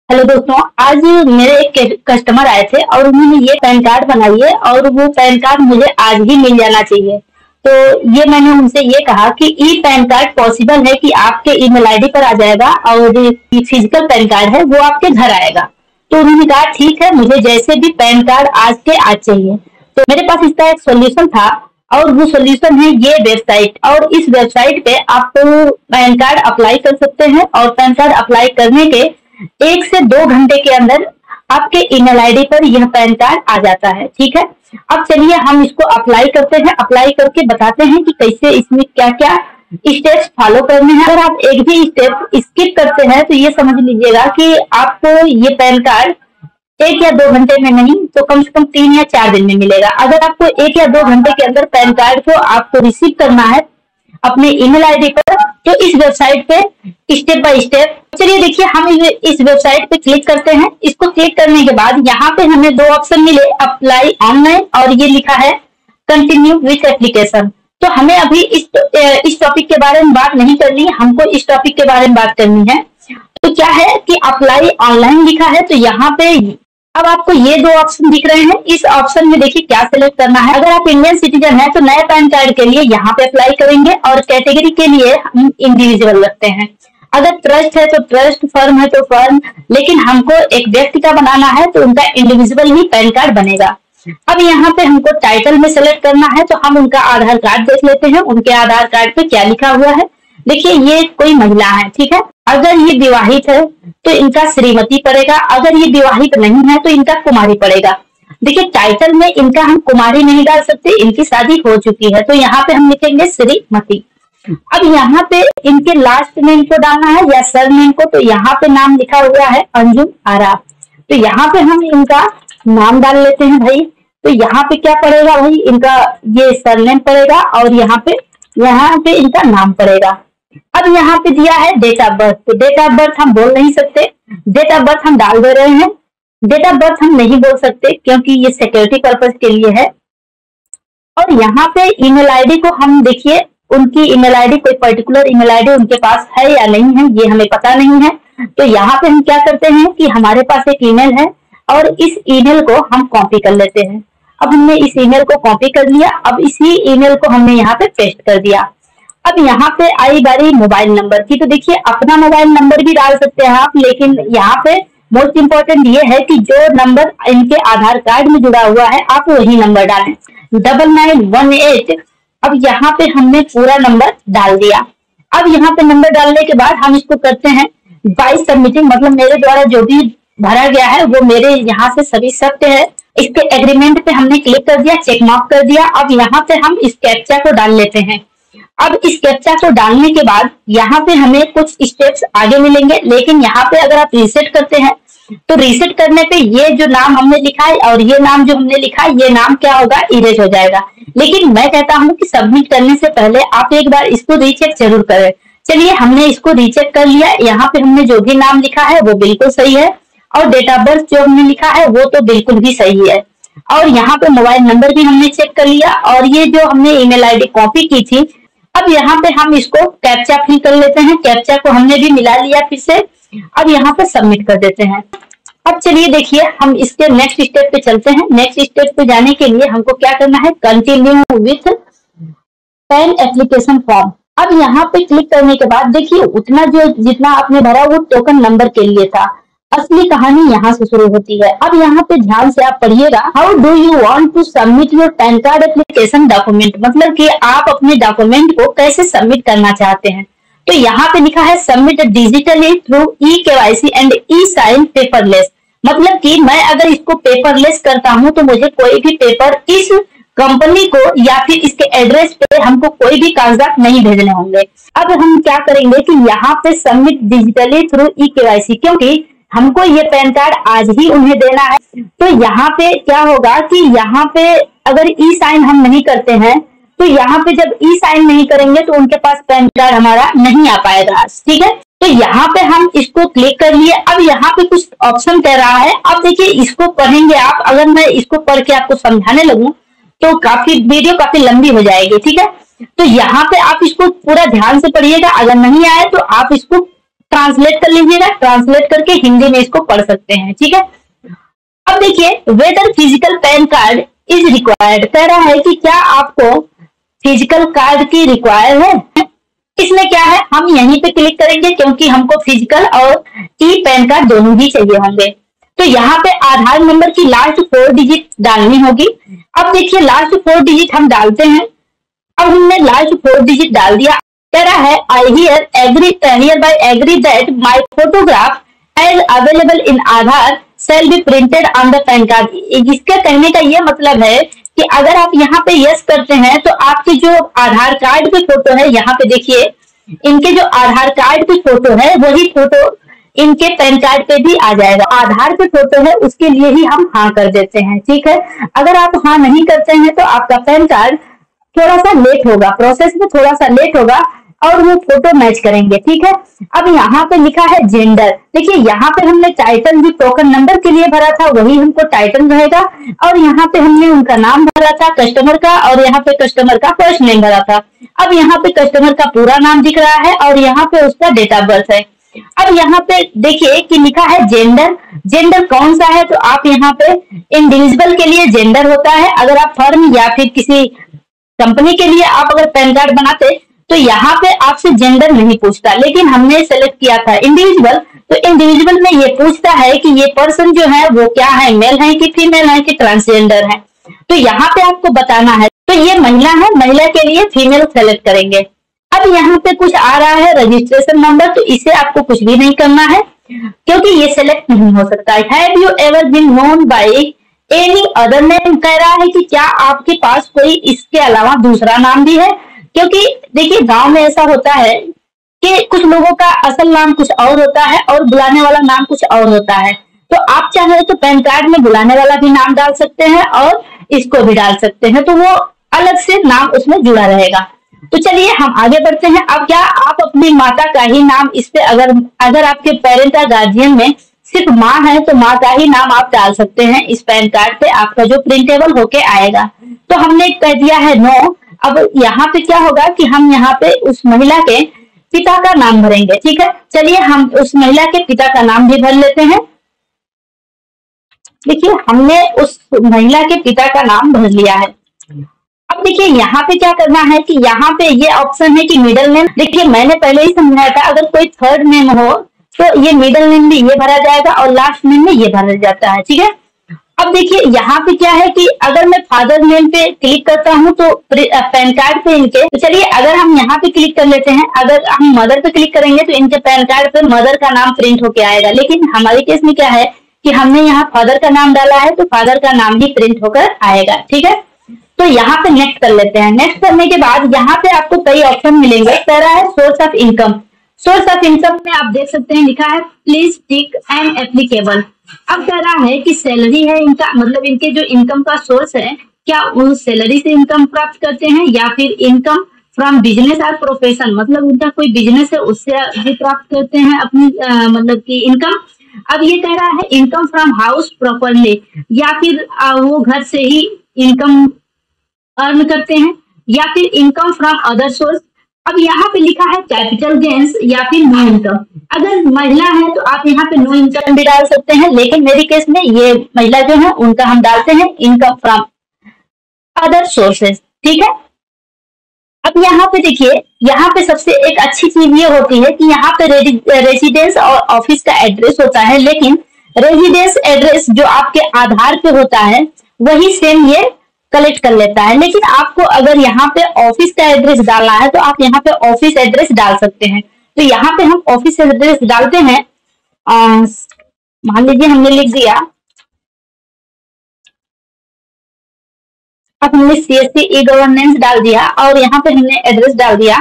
Hello दोस्तों, आज मेरे एक कस्टमर आए थे और उन्होंने ये पैन कार्ड बनाई है और वो पैन कार्ड मुझे आज ही मिल जाना चाहिए। तो ये मैंने उनसे ये कहा कि ई पैन कार्ड पॉसिबल है कि आपके ईमेल आईडी पर आ जाएगा और ये फिजिकल पैन कार्ड है वो आपके घर आएगा। तो उन्होंने कहा ठीक है, मुझे जैसे भी पैन कार्ड आज के आज चाहिए। तो मेरे पास इसका एक सोल्यूशन था और वो सोल्यूशन है ये वेबसाइट। और इस वेबसाइट पे आप पैन कार्ड अप्लाई कर सकते हैं और पैन कार्ड अप्लाई करने के 1 से 2 घंटे के अंदर आपके ईमेल आईडी पर यह पैन कार्ड आ जाता है। ठीक है, अब चलिए हम इसको अप्लाई करते हैं। अप्लाई करके बताते हैं कि कैसे इसमें क्या क्या स्टेप्स फॉलो करने हैं। अगर आप एक भी स्टेप स्किप करते हैं तो ये समझ लीजिएगा कि आपको ये पैन कार्ड 1 या 2 घंटे में नहीं तो कम से कम 3 या 4 दिन में मिलेगा। अगर आपको 1 या 2 घंटे के अंदर पैन कार्ड को आपको रिसीव करना है अपने ईमेल आईडी पर, तो इस वेबसाइट पे स्टेप बाय स्टेप चलिए देखिए। हम इस वेबसाइट पे क्लिक करते हैं। इसको क्लिक करने के बाद यहाँ पे हमें 2 ऑप्शन मिले, अप्लाई ऑनलाइन और ये लिखा है कंटिन्यू विथ एप्लीकेशन। तो हमें अभी इस टॉपिक के बारे में बात नहीं करनी है, हमको इस टॉपिक के बारे में बात करनी है। तो क्या है कि अप्लाई ऑनलाइन लिखा है, तो यहाँ पे अब आपको ये 2 ऑप्शन दिख रहे हैं। इस ऑप्शन में देखिए क्या सिलेक्ट करना है। अगर आप इंडियन सिटीजन हैं तो नए पैन कार्ड के लिए यहाँ पे अप्लाई करेंगे और कैटेगरी के लिए हम इंडिविजुअल रखते हैं। अगर ट्रस्ट है तो ट्रस्ट, फर्म है तो फर्म, लेकिन हमको एक व्यक्ति का बनाना है तो उनका इंडिविजुअल ही पैन कार्ड बनेगा। अब यहाँ पे हमको टाइटल में सेलेक्ट करना है, तो हम उनका आधार कार्ड देख लेते हैं। उनके आधार कार्ड पे क्या लिखा हुआ है, देखिए ये कोई महिला है। ठीक है, अगर ये विवाहित है तो इनका श्रीमती पड़ेगा, अगर ये विवाहित नहीं है तो इनका कुमारी पड़ेगा। देखिए टाइटल में इनका हम कुमारी नहीं डाल सकते, इनकी शादी हो चुकी है, तो यहाँ पे हम लिखेंगे श्रीमती। अब यहाँ पे इनके लास्ट नेम को डालना है या सर नेम को, तो यहाँ पे नाम लिखा हुआ है अंजुम आरा, तो यहाँ पे हम इनका नाम डाल लेते हैं भाई। तो यहाँ पे क्या पड़ेगा भाई, इनका ये सरनेम पड़ेगा और यहाँ पे इनका नाम पड़ेगा। अब यहाँ पे दिया है डेट ऑफ बर्थ, तो डेट ऑफ बर्थ हम बोल नहीं सकते, डेट ऑफ बर्थ हम डाल दे रहे हैं। डेट ऑफ बर्थ हम नहीं बोल सकते क्योंकि ये सिक्योरिटी पर्पज के लिए है। और यहाँ पे ईमेल आईडी को हम देखिए, उनकी ईमेल आईडी कोई पर्टिकुलर ईमेल आईडी उनके पास है या नहीं है ये हमें पता नहीं है। तो यहाँ पे हम क्या करते हैं कि हमारे पास एक ईमेल है और इस ईमेल को हम कॉपी कर लेते हैं। अब हमने इस ईमेल को कॉपी कर लिया, अब इसी ईमेल को हमने यहाँ पे पेस्ट कर दिया। अब यहाँ पे आई बारी मोबाइल नंबर की, तो देखिए अपना मोबाइल नंबर भी डाल सकते हैं आप, लेकिन यहाँ पे मोस्ट इम्पोर्टेंट ये है कि जो नंबर इनके आधार कार्ड में जुड़ा हुआ है आप वही नंबर डालें, 9918। अब यहाँ पे हमने पूरा नंबर डाल दिया। अब यहाँ पे नंबर डालने के बाद हम इसको करते हैं बाय सबमिटिंग, मतलब मेरे द्वारा जो भी भरा गया है वो मेरे यहाँ से सभी सत्य है। इसके एग्रीमेंट पे हमने क्लिक कर दिया, चेक मार्क कर दिया। अब यहाँ पे हम इस कैप्चा को डाल लेते हैं। अब इस कैप्चा को डालने के बाद यहाँ पे हमें कुछ स्टेप्स आगे मिलेंगे, लेकिन यहाँ पे अगर आप रीसेट करते हैं तो रीसेट करने पे ये जो नाम हमने लिखा है और ये नाम जो हमने लिखा है ये नाम क्या होगा, इरेज हो जाएगा। लेकिन मैं कहता हूँ कि सबमिट करने से पहले आप एक बार इसको रीचेक जरूर करें। चलिए हमने इसको रीचेक कर लिया। यहाँ पे हमने जो भी नाम लिखा है वो बिल्कुल सही है और डेट ऑफ बर्थ जो हमने लिखा है वो तो बिल्कुल भी सही है। और यहाँ पे मोबाइल नंबर भी हमने चेक कर लिया और ये जो हमने ईमेल आईडी कॉपी की थी, अब यहाँ पे हम इसको कैप्चा फिल कर लेते हैं। कैप्चा को हमने भी मिला लिया फिर से। अब यहाँ पे सबमिट कर देते हैं। अब चलिए देखिए हम इसके नेक्स्ट स्टेप पे चलते हैं। नेक्स्ट स्टेप पे जाने के लिए हमको क्या करना है, continue with pan application form. अब यहाँ पे क्लिक करने के बाद देखिए उतना जितना आपने भरा वो टोकन नंबर के लिए था। असली कहानी यहाँ से शुरू होती है। अब यहाँ पे ध्यान से आप पढ़िएगा, how do you want to submit your PAN card application document, मतलब कि आप अपने डॉक्यूमेंट को कैसे सबमिट करना चाहते हैं। तो यहाँ पे लिखा है submit digitally through e-KYC and e sign paperless, मतलब कि मैं अगर इसको पेपरलेस करता हूँ तो मुझे कोई भी पेपर इस कंपनी को या फिर इसके एड्रेस पे हमको कोई भी कागजात नहीं भेजने होंगे। अब हम क्या करेंगे कि यहाँ पे सबमिट डिजिटली थ्रू ई-केवाईसी, क्योंकि हमको ये पैन कार्ड आज ही उन्हें देना है। तो यहाँ पे क्या होगा कि यहाँ पे अगर ई साइन हम नहीं करते हैं तो यहाँ पे जब ई साइन नहीं करेंगे तो उनके पास पैन कार्ड हमारा नहीं आ पाएगा। ठीक है, तो यहाँ पे हम इसको क्लिक कर लिए। अब यहाँ पे कुछ ऑप्शन कह रहा है, अब देखिए इसको पढ़ेंगे आप। अगर मैं इसको पढ़ के आपको समझाने लगूं तो वीडियो काफी लंबी हो जाएगी। ठीक है, तो यहाँ पे आप इसको पूरा ध्यान से पढ़िएगा। अगर नहीं आए तो आप इसको ट्रांसलेट कर लीजिएगा, ट्रांसलेट करके हिंदी में इसको पढ़ सकते हैं, ठीक है। अब देखिए whether physical PAN card is required, कह रहा है कि क्या आपको फिजिकल कार्ड की रिक्वायर है। इसमें क्या है, हम यहीं पे क्लिक करेंगे क्योंकि हमको फिजिकल और ई पैन कार्ड दोनों ही चाहिए होंगे। तो यहाँ पे आधार नंबर की लास्ट 4 डिजिट डालनी होगी। अब देखिए लास्ट 4 डिजिट हम डालते हैं। अब हमने लास्ट 4 डिजिट डाल दिया। कह रहा है I hereby agree that my photograph as available in Aadhaar shall be printed on the PAN card. इसके कहने का ये मतलब है कि अगर आप यहाँ पे यस करते हैं तो आपके जो आधार कार्ड पे फोटो है, यहाँ पे देखिए इनके जो आधार कार्ड पे फोटो है वही फोटो इनके पैन कार्ड पे भी आ जाएगा। आधार पे फोटो है उसके लिए ही हम हाँ कर देते हैं, ठीक है। अगर आप हाँ नहीं करते हैं तो आपका पैन कार्ड थोड़ा सा लेट होगा, प्रोसेस में थोड़ा सा लेट होगा और वो फोटो मैच करेंगे, ठीक है। अब यहाँ पे लिखा है जेंडर। देखिए यहाँ पे हमने टाइटल जो टोकन नंबर के लिए भरा था वही हमको टाइटल रहेगा, और यहाँ पे हमने उनका नाम भरा था कस्टमर का, और यहाँ पे कस्टमर का फर्स्ट नेम भरा था। अब यहाँ पे कस्टमर का पूरा नाम दिख रहा है और यहाँ पे उसका डेट ऑफ बर्थ है। अब यहाँ पे देखिए कि लिखा है जेंडर। जेंडर कौन सा है, तो आप यहाँ पे इंडिविजुअल के लिए जेंडर होता है। अगर आप फर्म या फिर किसी कंपनी के लिए आप अगर पैन कार्ड बनाते तो यहाँ पे आपसे जेंडर नहीं पूछता, लेकिन हमने सेलेक्ट किया था इंडिविजुअल, तो इंडिविजुअल में ये पूछता है कि ये पर्सन जो है वो क्या है, मेल है कि फीमेल है कि ट्रांसजेंडर है। तो यहाँ पे आपको बताना है। तो ये महिला है, महिला के लिए फीमेल सेलेक्ट करेंगे। अब यहाँ पे कुछ आ रहा है रजिस्ट्रेशन नंबर, तो इसे आपको कुछ भी नहीं करना है क्योंकि ये सेलेक्ट नहीं हो सकता है। Have you ever been known by any other name, कह रहा है कि क्या आपके पास कोई इसके अलावा दूसरा नाम भी है। क्योंकि देखिए गांव में ऐसा होता है कि कुछ लोगों का असल नाम कुछ और होता है और बुलाने वाला नाम कुछ और होता है। तो आप चाहे तो पैन कार्ड में बुलाने वाला भी नाम डाल सकते हैं और इसको भी डाल सकते हैं, तो वो अलग से नाम उसमें जुड़ा रहेगा। तो चलिए हम आगे बढ़ते हैं। अब क्या आप अपनी माता का ही नाम इस पे अगर आपके पेरेंट या गार्जियन में सिर्फ माँ है तो माँ का ही नाम आप डाल सकते हैं इस पैन कार्ड पे, आपका जो प्रिंटेबल होके आएगा। तो हमने कह दिया है नो। अब यहाँ पे क्या होगा कि हम यहाँ पे उस महिला के पिता का नाम भरेंगे, ठीक है। चलिए हम उस महिला के पिता का नाम भी भर लेते हैं। देखिए हमने उस महिला के पिता का नाम भर लिया है। अब देखिए यहाँ पे क्या करना है कि यहाँ पे ये ऑप्शन है कि मिडिल नेम। देखिए मैंने पहले ही समझाया था अगर कोई थर्ड नेम हो तो ये मिडिल नेम में ये भरा जाएगा और लास्ट नेम में ये भरा जाता है, ठीक है। अब देखिए यहाँ पे क्या है कि अगर मैं फादर नेम पे क्लिक करता हूँ तो पैन कार्ड पे इनके, तो चलिए अगर हम यहाँ पे क्लिक कर लेते हैं, अगर हम मदर पे क्लिक करेंगे तो इनके पैन कार्ड पे मदर का नाम प्रिंट होके आएगा। लेकिन हमारे केस में क्या है कि हमने यहाँ फादर का नाम डाला है तो फादर का नाम भी प्रिंट होकर आएगा, ठीक है। तो यहाँ पे नेक्स्ट कर लेते हैं। नेक्स्ट करने के बाद यहाँ पे आपको कई ऑप्शन मिलेंगे। कह रहा है source of income. Source of income में आप देख सकते हैं लिखा है प्लीज टिक एंड एप्लीकेबल। अब कह रहा है कि सैलरी है इनका, मतलब इनके जो इनकम का सोर्स है, क्या वो सैलरी से इनकम प्राप्त करते हैं या फिर इनकम फ्रॉम बिजनेस और प्रोफेशन, मतलब उनका कोई बिजनेस है उससे भी प्राप्त करते हैं अपनी मतलब की इनकम। अब ये कह रहा है इनकम फ्रॉम हाउस प्रॉपर्ली, या फिर वो घर से ही इनकम अर्न करते हैं, या फिर इनकम फ्रॉम अदर सोर्स। अब यहाँ पे लिखा है कैपिटल गेन्स या फिर नो इनकम। अगर महिला है तो आप यहाँ पे नो इनकम भी डाल सकते हैं, लेकिन मेरे केस में ये महिला जो है उनका हम डालते हैं इनकम फ्रॉम अदर सोर्सेस, ठीक है। अब यहाँ पे देखिए, यहाँ पे सबसे एक अच्छी चीज ये होती है कि यहाँ पे रेजिडेंस और ऑफिस का एड्रेस होता है, लेकिन रेजिडेंस एड्रेस जो आपके आधार पे होता है वही सेम ये कलेक्ट कर लेता है। लेकिन आपको अगर यहाँ पे ऑफिस का एड्रेस डालना है तो आप यहाँ पे ऑफिस एड्रेस डाल सकते हैं। तो यहाँ पे हम ऑफिस एड्रेस डालते हैं। मान लीजिए हमने लिख दिया, अब हमने CSC ई गवर्नेंस डाल दिया और यहाँ पे हमने एड्रेस डाल दिया,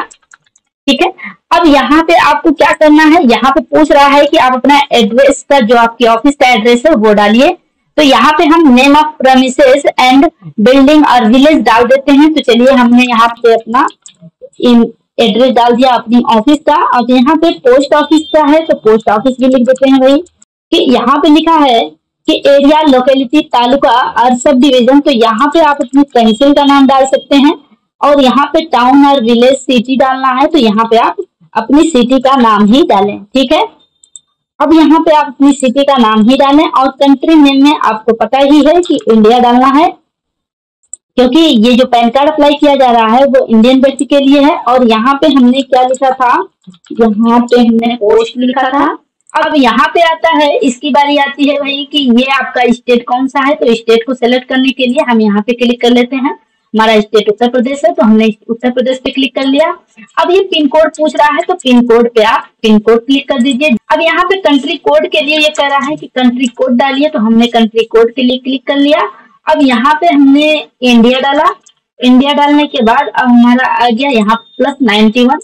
ठीक है। अब यहाँ पे आपको क्या करना है, यहाँ पे पूछ रहा है कि आप अपना एड्रेस का जो आपकी ऑफिस का एड्रेस है वो डालिए। तो यहाँ पे हम name of premises and building और विलेज डाल देते हैं। तो चलिए हमने यहाँ पे अपना एड्रेस डाल दिया अपनी ऑफिस का। अब यहाँ पे पोस्ट ऑफिस का है तो पोस्ट ऑफिस भी लिख देते हैं वही। कि यहाँ पे लिखा है कि एरिया, लोकेलिटी, तालुका और सब डिवीजन, तो यहाँ पे आप अपनी तहसील का नाम डाल सकते हैं। और यहाँ पे टाउन और विलेज सिटी डालना है तो यहाँ पे आप अपनी सिटी का नाम ही डालें। ठीक है, अब यहाँ पे आप अपनी सिटी का नाम ही डालें और कंट्री नेम में आपको पता ही है कि इंडिया डालना है, क्योंकि ये जो पैन कार्ड अप्लाई किया जा रहा है वो इंडियन व्यक्ति के लिए है। और यहाँ पे हमने क्या लिखा था, यहाँ पे हमने पोस्ट लिखा था। अब यहाँ पे आता है, इसकी बारी आती है वही कि ये आपका स्टेट कौन सा है, तो स्टेट को सेलेक्ट करने के लिए हम यहाँ पे क्लिक कर लेते हैं। हमारा स्टेट उत्तर प्रदेश है तो हमने उत्तर प्रदेश पे क्लिक कर लिया। अब ये पिन कोड पूछ रहा है तो पिन कोड पे आप पिन कोड क्लिक कर दीजिए। अब यहाँ पे कंट्री कोड के लिए ये कह रहा है कि कंट्री कोड डालिए, तो हमने कंट्री कोड के लिए क्लिक कर लिया। अब यहाँ पे हमने इंडिया डाला। इंडिया डालने के बाद अब हमारा आ गया यहाँ +91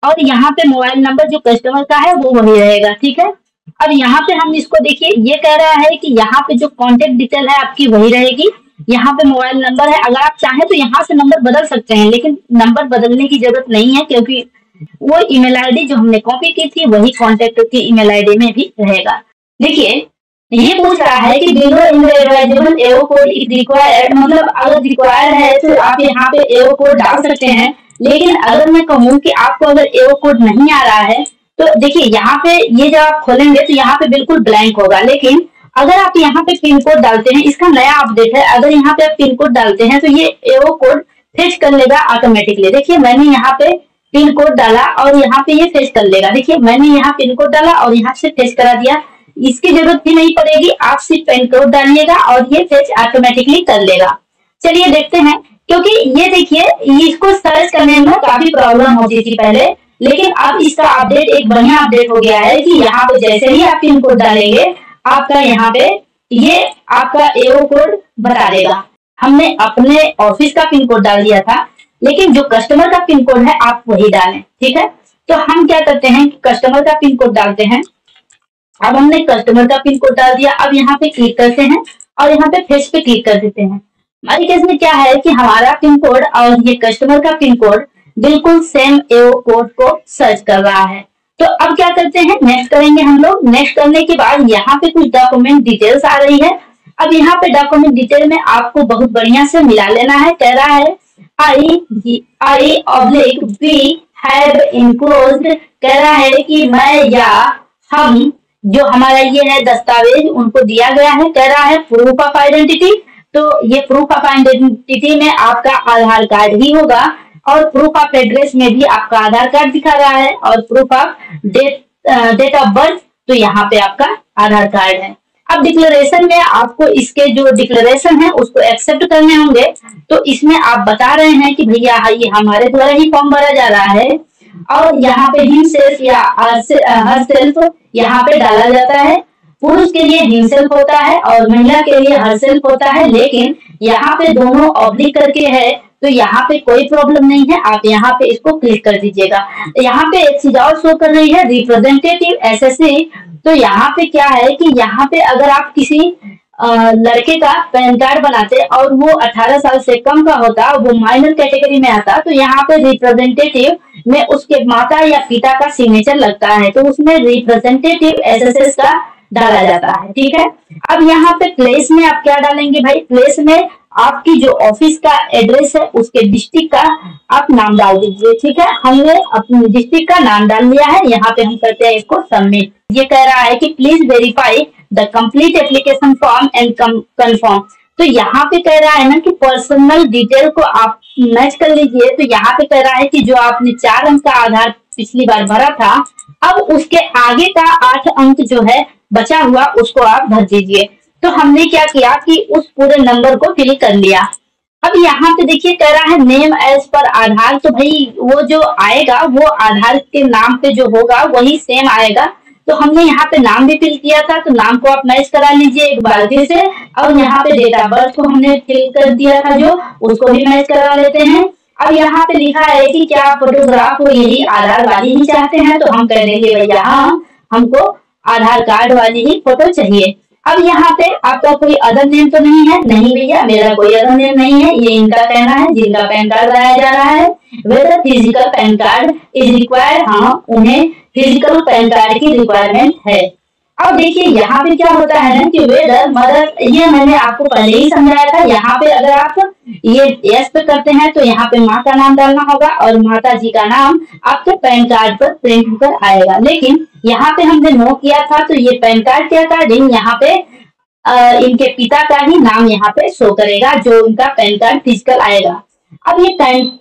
और यहाँ पे मोबाइल नंबर जो कस्टमर का है वो वही रहेगा। ठीक है, अब यहाँ पे हम इसको देखिए, ये कह रहा है कि यहाँ पे जो कॉन्टेक्ट डिटेल है आपकी वही रहेगी। यहाँ पे मोबाइल नंबर है, अगर आप चाहें तो यहाँ से नंबर बदल सकते हैं, लेकिन नंबर बदलने की जरूरत नहीं है क्योंकि वो ईमेल आईडी जो हमने कॉपी की थी वही कॉन्टेक्ट की ईमेल आईडी में भी रहेगा। देखिए ये पूछ रहा है कि below in the advisable AO code is required, मतलब अगर रिक्वायर्ड है तो आप यहाँ पे एओ कोड डाल सकते हैं। लेकिन अगर मैं कहूँ कि आपको अगर एओ कोड नहीं आ रहा है तो देखिए यहाँ पे ये जब आप खोलेंगे तो यहाँ पे बिल्कुल ब्लैंक होगा। लेकिन अगर आप यहाँ पे पिन कोड डालते हैं, इसका नया अपडेट है, अगर यहाँ पे आप पिन कोड डालते हैं तो ये एओ कोड फेच कर लेगा ऑटोमेटिकली। देखिए मैंने यहाँ पे पिन कोड डाला और यहाँ पे ये फेच कर लेगा। देखिए मैंने यहाँ पिन कोड डाला और यहाँ से फेच करा दिया, इसकी जरूरत भी नहीं पड़ेगी, आप सिर्फ पिन कोड डालिएगा और ये फेच ऑटोमेटिकली कर लेगा। चलिए देखते हैं, क्योंकि ये देखिए इसको सर्च करने में काफी प्रॉब्लम होती थी पहले, लेकिन अब इसका अपडेट एक बढ़िया अपडेट हो गया है कि यहाँ पे जैसे ही आप पिन कोड डालेंगे आपका यहाँ पे ये आपका एओ कोड बता देगा। हमने अपने ऑफिस का पिन कोड डाल दिया था, लेकिन जो कस्टमर का पिन कोड है आप वही डालें। ठीक है, तो हम क्या करते हैं कि कस्टमर का पिन कोड डालते हैं। अब हमने कस्टमर का पिन कोड डाल दिया, अब यहाँ पे क्लिक करते हैं और यहाँ पे फेच पे क्लिक कर देते हैं। हमारे केस में क्या है कि हमारा पिन कोड और ये कस्टमर का पिन कोड बिल्कुल सेम एओ कोड को सर्च कर रहा है। तो अब क्या करते हैं, नेक्स्ट करेंगे हम लोग। नेक्स्ट करने के बाद यहाँ पे कुछ डॉक्यूमेंट डिटेल्स आ रही है। अब यहाँ पे डॉक्यूमेंट डिटेल में आपको बहुत बढ़िया से मिला लेना है। कह रहा है I/B हैव इनक्लोज्ड, कह रहा है कि मैं या हम जो हमारा ये है दस्तावेज उनको दिया गया है। कह रहा है प्रूफ ऑफ आइडेंटिटी, तो ये प्रूफ ऑफ आइडेंटिटी में आपका आधार कार्ड ही होगा और प्रूफ ऑफ एड्रेस में भी आपका आधार कार्ड दिखा रहा है और proof of date of birth तो यहाँ पे आपका आधार कार्ड है। अब डिक्लेरेशन में आपको इसके जो डिक्लेरेशन है उसको एक्सेप्ट करने होंगे। तो इसमें आप बता रहे हैं कि भैया ये हमारे द्वारा ही फॉर्म भरा जा रहा है और यहाँ पे हिमसेल्फ या हरसेल्फ यहाँ पे डाला जाता है। पुरुष के लिए हिमसेल्फ होता है और महिला के लिए हरसेल्फ होता है, लेकिन यहाँ पे दोनों ऑब्लिक करके है तो यहाँ पे कोई प्रॉब्लम नहीं है। आप यहाँ पे इसको क्लिक कर दीजिएगा। यहाँ पे एक चीज और शो कर रही है रिप्रेजेंटेटिव एसएससी। तो यहाँ पे क्या है कि यहाँ पे अगर आप किसी लड़के का पैन कार्ड बनाते और वो 18 साल से कम का होता, वो माइनर कैटेगरी में आता, तो यहाँ पे रिप्रेजेंटेटिव में उसके माता या पिता का सिग्नेचर लगता है, तो उसमें रिप्रेजेंटेटिव एसएसएस का डाला जाता है। ठीक है, अब यहाँ पे प्लेस में आप क्या डालेंगे भाई, प्लेस में आपकी जो ऑफिस का एड्रेस है उसके डिस्ट्रिक्ट का आप नाम डाल दीजिए। ठीक है, हमने अपने डिस्ट्रिक्ट का नाम डाल दिया है। यहाँ पे हम करते हैं इसको सबमिट। ये कह रहा है कि please verify the complete application form and confirm. तो यहाँ पे कह रहा है ना कि पर्सनल डिटेल को आप मैच कर लीजिए। तो यहाँ पे कह रहा है कि जो आपने 4 अंक का आधार पिछली बार भरा था, अब उसके आगे का 8 अंक जो है बचा हुआ उसको आप भर दीजिए। तो हमने क्या किया कि उस पूरे नंबर को फिल कर लिया। अब यहाँ पे देखिए कह रहा है नेम एज पर आधार, तो भाई वो जो आएगा वो आधार के नाम पे जो होगा वही सेम आएगा। तो हमने यहाँ पे नाम भी फिल किया था, तो नाम को आप मैच करा लीजिए एक बार फिर से। और यहाँ पे डेट ऑफ बर्थ को हमने फिल कर दिया था जो, उसको भी मैच करा लेते हैं। अब यहाँ पे लिखा है कि क्या फोटोग्राफ को यही आधार वाली ही चाहते हैं, तो हम कह देंगे भैया हाँ, हमको आधार कार्ड वाली ही फोटो चाहिए। अब यहाँ पे आपका कोई अदर नेम तो नहीं है? नहीं भैया, मेरा कोई अदर नेम नहीं है, ये इनका कहना है जिनका पैन कार्ड बनाया जा रहा है। Whether physical PAN card is required, हाँ उन्हें फिजिकल पैन कार्ड की रिक्वायरमेंट है। अब देखिए यहाँ पे क्या होता है ना कि वेदर मदर, ये मैंने आपको पहले ही समझाया था। यहाँ पे अगर आप ये यस पे करते हैं तो यहाँ पे माँ का नाम डालना होगा और माता जी का नाम आपके पैन कार्ड पर प्रिंट होकर आएगा। लेकिन यहाँ पे हमने नो किया था तो ये पैन कार्ड के अकॉर्डिंग यहाँ पे इनके पिता का ही नाम यहाँ पे शो करेगा जो उनका पैन कार्ड फिजिकल आएगा। अब ये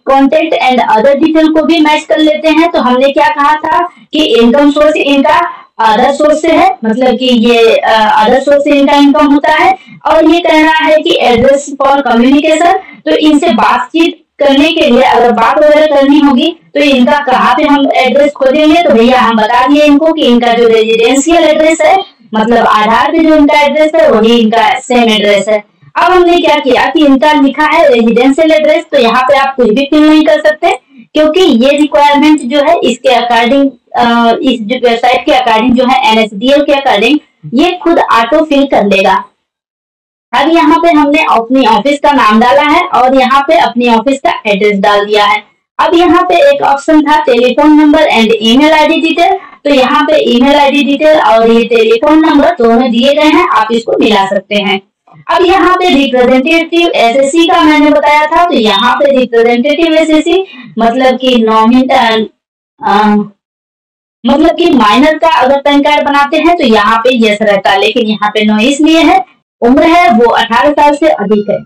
कॉन्टेक्ट एंड अदर डिटेल को भी मैच कर लेते हैं। तो हमने क्या कहा था कि इनकम सोर्स इनका अदर सोर्स से है, मतलब कि ये अदर सोर्स से इनका इनकम होता है। और ये कह रहा है कि एड्रेस फॉर कम्युनिकेशन, तो इनसे बातचीत करने के लिए अगर बात वगैरह करनी होगी तो इनका कहाँ पे हम एड्रेस खोजेंगे। तो भैया हम बता दिए इनको कि इनका जो रेजिडेंशियल एड्रेस है, मतलब आधार पे जो इनका एड्रेस है वही इनका सेम एड्रेस है। अब हमने क्या किया कि इनका लिखा है रेजिडेंशियल एड्रेस, तो यहाँ पे आप कुछ भी फिल नहीं कर सकते क्योंकि ये रिक्वायरमेंट जो है इसके अकॉर्डिंग इस वेबसाइट के अकॉर्डिंग जो है NSDL के अकॉर्डिंग ये खुद ऑटो फिल कर लेगा। अब यहाँ पे हमने अपनी ऑफिस का नाम डाला है और यहाँ पे अपनी ऑफिस का एड्रेस डाल दिया है। अब यहाँ पे एक ऑप्शन था telephone number and email ID detail, तो यहाँ पे ईमेल आईडी डिटेल और ये टेलीफोन नंबर दोनों दिए गए हैं, आप इसको मिला सकते हैं। अब यहाँ पे रिप्रेजेंटेटिव एसएससी का मैंने बताया था, तो यहाँ पे रिप्रेजेंटेटिव एसएससी मतलब कि मतलब कि माइनर का अगर पैन कार्ड बनाते हैं तो यहाँ पे यस रहता है, लेकिन यहाँ पे नो इसलिए है, उम्र है वो 18 साल से अधिक है।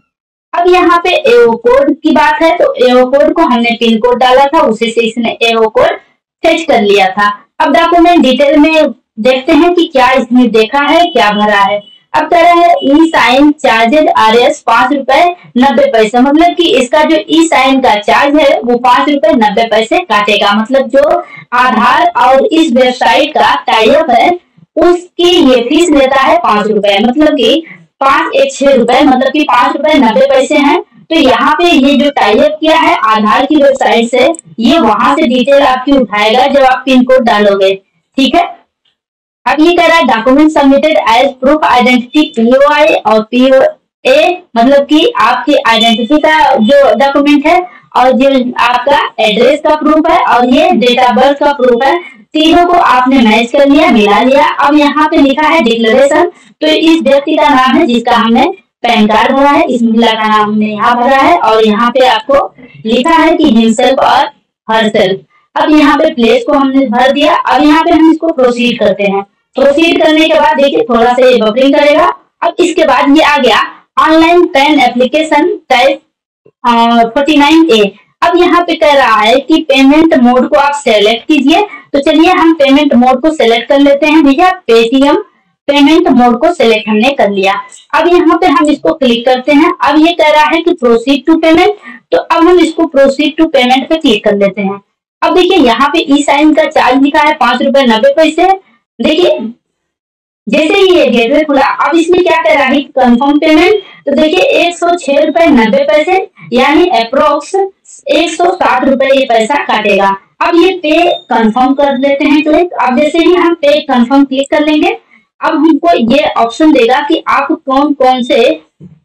अब यहाँ पे एओ कोड की बात है, तो एओ कोड को हमने पिन कोड डाला था, उसी से इसने एओ कोड फेच कर लिया था। अब डॉक्यूमेंट डिटेल में देखते हैं कि क्या इसने देखा है, क्या भरा है। अब कह रहा है ई साइन चार्जेज RS 5 रुपए 90 पैसे, मतलब कि इसका जो ई साइन का चार्ज है वो 5 रुपए 90 पैसे काटेगा। मतलब जो आधार और इस वेबसाइट का टाइप है उसकी ये फीस लेता है 5 रुपए, मतलब कि 5 एक 6 रुपए, मतलब कि 5 रुपए 90 पैसे हैं। तो यहाँ पे ये जो टाइप किया है आधार की वेबसाइट से, ये वहां से डिटेल आपकी उठाएगा जब आप पिन कोड डालोगे, ठीक है। अब ये कह रहा है document submitted as proof identity POI और POA, मतलब कि आपकी आइडेंटिटी का जो डॉक्यूमेंट है और जो आपका एड्रेस का प्रूफ है और ये डेट ऑफ बर्थ का प्रूफ है, तीनों को आपने मैच कर लिया, मिला लिया। अब यहाँ पे लिखा है डिक्लेरेशन, तो इस व्यक्ति का नाम है जिसका हमने पैन कार्ड भरा है, इस महिला का नाम हमने यहाँ भरा है और यहाँ पे आपको लिखा है कि हिमसेल्फ और हरसेल्फ। अब यहाँ पे प्लेस को हमने भर दिया। अब यहाँ पे हम इसको प्रोसीड करते हैं। प्रोसीड करने के बाद देखिए थोड़ा सा ये बफरिंग करेगा। अब इसके बाद ये आ गया online pan application type 49A। अब यहाँ पे कह रहा है कि पेमेंट मोड को आप सेलेक्ट कीजिए, तो चलिए हम पेमेंट मोड को सेलेक्ट कर लेते हैं। भैया पेटीएम पेमेंट मोड को सेलेक्ट हमने कर लिया। अब यहाँ पे हम इसको क्लिक करते हैं। अब ये कह रहा है कि प्रोसीड टू पेमेंट, तो अब हम इसको प्रोसीड टू पेमेंट पे क्लिक कर लेते हैं। अब देखिए यहाँ पे ई साइन का चार्ज लिखा है 5 रुपए 90 पैसे। देखिए जैसे ही ये गेटवे खुला, अब इसमें क्या कह रहा है कंफर्म पेमेंट, तो देखिए 106 रुपए 90 पैसे यानी अप्रोक्स 160 रुपए ये पैसा काटेगा। अब ये पे कंफर्म कर लेते हैं क्लिक। अब जैसे ही हम पे कंफर्म क्लिक कर लेंगे, अब हमको ये ऑप्शन देगा कि आप कौन कौन से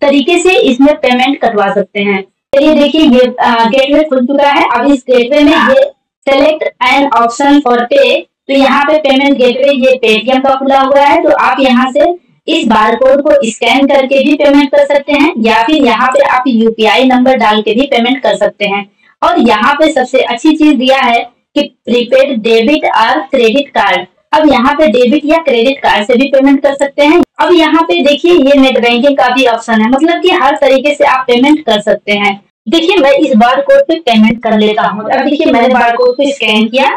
तरीके से इसमें पेमेंट कटवा सकते हैं। चलिए देखिए ये गेटवे खुल चुका है। अब इस गेटवे में ये सेलेक्ट एन ऑप्शन फॉर पे, तो यहाँ पे पेमेंट गेटवे ये पेटीएम का खुला हुआ है, तो आप यहाँ से इस बारकोड को स्कैन करके भी पेमेंट कर सकते हैं या फिर यहाँ पे आप UPI नंबर डाल के भी पेमेंट कर सकते हैं। और यहाँ पे सबसे अच्छी चीज दिया है कि प्रीपेड डेबिट और क्रेडिट कार्ड। अब यहाँ पे डेबिट या क्रेडिट कार्ड से भी पेमेंट कर सकते हैं। अब यहाँ पे देखिए ये नेट बैंकिंग का भी ऑप्शन है, मतलब कि हर तरीके से आप पेमेंट कर सकते हैं। देखिए मैं इस बारकोड पे पेमेंट कर लेता हूँ। अब देखिए मैंने बारकोड को स्कैन किया,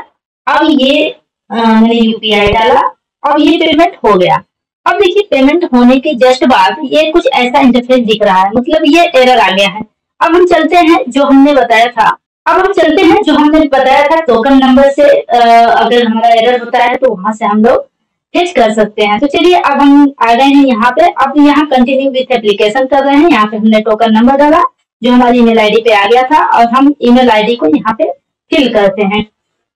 अब ये मैंने UPI डाला, अब ये पेमेंट हो गया। अब देखिए पेमेंट होने के जस्ट बाद ये कुछ ऐसा इंटरफेस दिख रहा है, मतलब ये एरर आ गया है। अब हम चलते हैं जो हमने बताया था। अब हम चलते हैं जो हमने बताया था टोकन नंबर से अगर हमारा एरर होता है तो वहां से हम लोग फेच कर सकते हैं। तो चलिए अब हम आ गए हैं यहाँ पे। अब यहाँ कंटिन्यू विथ एप्लीकेशन कर रहे हैं। यहाँ पे हमने टोकन नंबर डाला जो हमारी ईमेल आईडी पे आ गया था और हम ईमेल आईडी को यहाँ पे फिल करते हैं।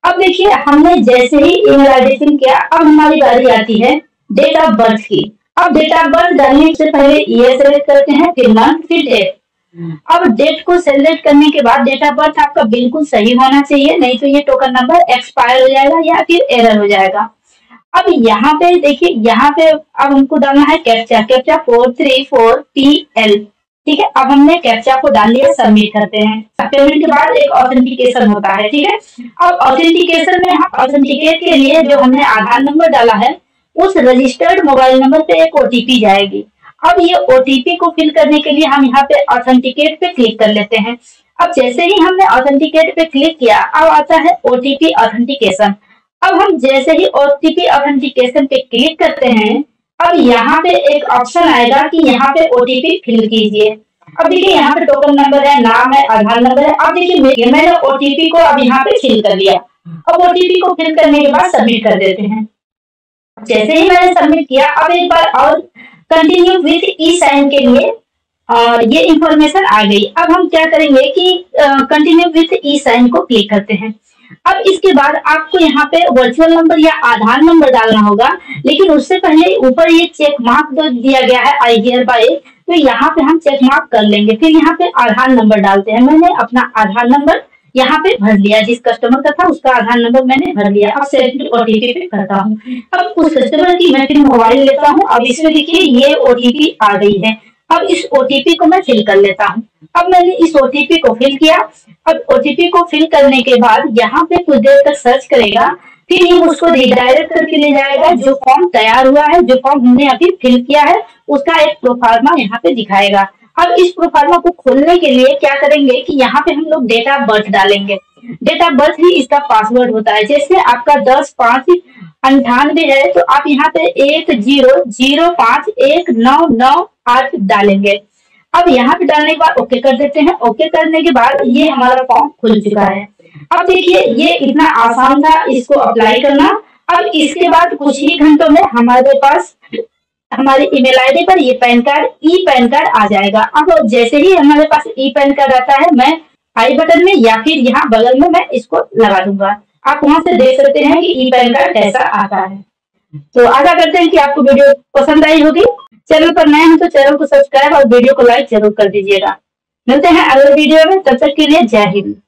अब देखिए हमने जैसे ही ईमेल आईडी फिल किया, अब हमारी बारी आती है डेट ऑफ बर्थ की। अब डेट ऑफ बर्थ डालने से पहले ईयर सेलेक्ट करते हैं, फिर मंथ, फिर डेट। अब डेट को सेलेक्ट करने के बाद डेट ऑफ बर्थ आपका बिल्कुल सही होना चाहिए, नहीं तो ये टोकन नंबर एक्सपायर हो जाएगा या फिर एरर हो जाएगा। अब यहाँ पे देखिए, यहाँ पे अब हमको डालना है कैप्चा 434PL, ठीक है, अब हमने कैप्चा को डाल लिया, सबमिट करते हैं। पेमेंट के बाद एक ऑथेंटिकेशन होता है, ठीक है। अब ऑथेंटिकेशन में हम ऑथेंटिकेट के लिए जो हमने आधार नंबर डाला है उस रजिस्टर्ड मोबाइल नंबर पे एक ओटीपी जाएगी। अब ये ओटीपी को फिल करने के लिए हम यहाँ पे ऑथेंटिकेट पे क्लिक कर लेते हैं। अब जैसे ही हमने ऑथेंटिकेट पे क्लिक किया, अब आता है ओटीपी ऑथेंटिकेशन। अब हम जैसे ही ओटीपी ऑथेंटिकेशन पे क्लिक करते हैं, अब यहाँ पे एक ऑप्शन आएगा कि यहाँ पे ओटीपी फिल कीजिए। अब देखिए यहाँ पे टोकन नंबर है, नाम है, आधार नंबर है। अब देखिए मैंने ओटीपी को अब यहाँ पे फिल कर लिया। अब ओटीपी को फिल करने के बाद सबमिट कर देते हैं। जैसे ही मैंने सबमिट किया, अब एक बार और कंटिन्यू विथ ई साइन के लिए और ये इंफॉर्मेशन आ गई। अब हम क्या करेंगे कि कंटिन्यू विथ ई साइन को क्लिक करते हैं। अब इसके बाद आपको यहाँ पे वर्चुअल नंबर या आधार नंबर डालना होगा, लेकिन उससे पहले ऊपर ये चेक मार्क दिया गया है आई हियर बाय, तो यहाँ पे हम चेक मार्क कर लेंगे। फिर यहाँ पे आधार नंबर डालते हैं। मैंने अपना आधार नंबर यहाँ पे भर लिया, जिस कस्टमर का था उसका आधार नंबर मैंने भर लिया। अब सेंड ओटीपी पे करता हूँ। अब उस कस्टमर की मैं फिर मोबाइल लेता हूँ। अब इसमें देखिए ये ओटीपी आ गई है। अब इस ओटीपी को मैं फिल कर लेता हूँ। अब मैंने इस ओटीपी को फिल किया। अब ओटीपी को फिल करने के बाद यहाँ पे कुछ देर तक सर्च करेगा, फिर ये उसको रिडायरेक्ट करके ले जाएगा। जो फॉर्म तैयार हुआ है, जो फॉर्म हमने अभी फिल किया है, उसका एक प्रोफार्मा यहाँ पे दिखाएगा। अब इस प्रोफार्मा को खोलने के लिए क्या करेंगे कि यहाँ पे हम लोग डेट ऑफ बर्थ डालेंगे। डेट ऑफ बर्थ ही इसका पासवर्ड होता है। जैसे आपका 10/5/98 है, तो आप यहाँ पे 10051998 डालेंगे। अब यहाँ पे डालने के बाद ओके कर देते हैं। ओके करने के बाद ये हमारा फॉर्म खुल चुका है। अब देखिए ये इतना आसान था इसको अप्लाई करना। अब इसके बाद कुछ ही घंटों में हमारे पास हमारे ईमेल आईडी पर ये pan card e PAN card आ जाएगा। अब जैसे ही हमारे पास ई पैन कार्ड आता है, मैं आई बटन में या फिर यहाँ बगल में मैं इसको लगा दूंगा। आप वहां से देख सकते हैं कि ई पैन कार्ड कैसा आता है। तो आशा करते हैं कि आपको वीडियो पसंद आई होगी। चैनल पर नए हैं तो चैनल को सब्सक्राइब और वीडियो को लाइक जरूर कर दीजिएगा। मिलते हैं अगले वीडियो में, तब तक के लिए जय हिंद।